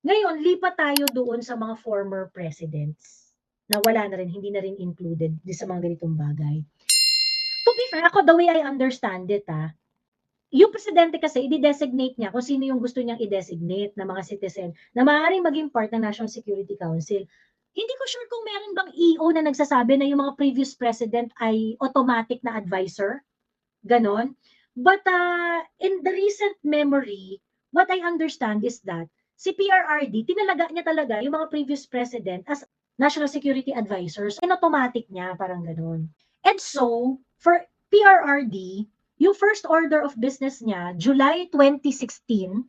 Ngayon, lipat tayo doon sa mga former presidents na wala na rin, hindi na rin included sa mga ganitong bagay. To be fair, ako the way I understand it, yung presidente kasi i-designate niya kung sino yung gusto niyang i-designate na mga citizen na maaaring maging part ng National Security Council. Hindi ko sure kung meron bang EO na nagsasabi na yung mga previous president ay automatic na advisor, ganon. But in the recent memory, what I understand is that si PRRD, tinalaga niya talaga yung mga previous president as national security advisors. In automatic niya, parang ganon. And so, for PRRD, yung first order of business niya, July 2016,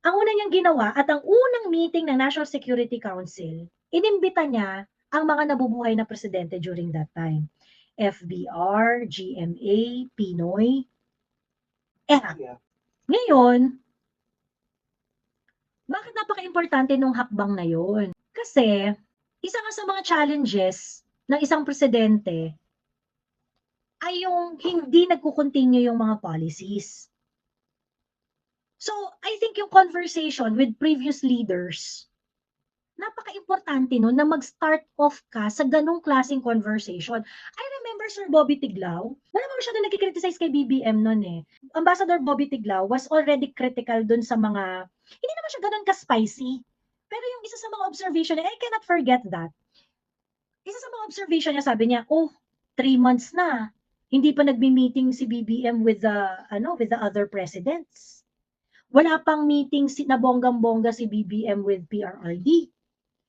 ang una niyang ginawa at ang unang meeting ng National Security Council, inimbita niya ang mga nabubuhay na presidente during that time. FBR, GMA, Pinoy, ERAC. Ngayon, bakit napaka-importante nung hakbang na yon? Kasi, isa nga sa mga challenges ng isang presidente ay yung hindi nagko-continue yung mga policies. So, I think yung conversation with previous leaders, napaka-importante nun na mag-start off ka sa ganong klaseng conversation. I remember Sir Bobby Tiglao, wala naman siya na nagkikriticize kay BBM nun eh. Ambassador Bobby Tiglao was already critical dun sa mga, hindi naman siya ganon ka-spicy. Pero yung isa sa mga observation niya, I cannot forget that. Isa sa mga observation niya, sabi niya, oh, 3 months na, hindi pa nagbi-meeting si BBM with the other presidents. Wala pang meeting na bonggang-bongga si BBM with PRRD.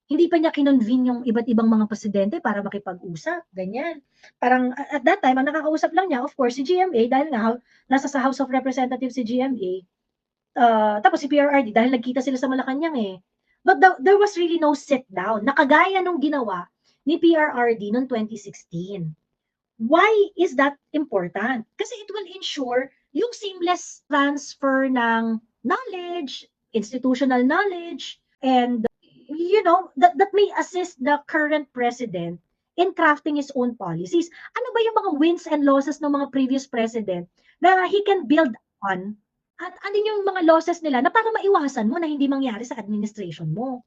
Hindi pa niya kinonvene yung iba't ibang mga presidente para makipag-usap, ganyan. Parang at that time, ang nakakausap lang niya, of course, si GMA, dahil nga nasa sa House of Representatives si GMA, tapos si PRRD, dahil nagkita sila sa Malacanang eh. But there was really no sit down, nakagaya nung ginawa ni PRRD noong 2016. Why is that important? Kasi it will ensure yung seamless transfer ng knowledge, institutional knowledge, and that may assist the current president in crafting his own policies. Ano ba yung mga wins and losses ng mga previous president na he can build on? At ano yung mga losses nila na para maiwasan mo na hindi mangyari sa administration mo?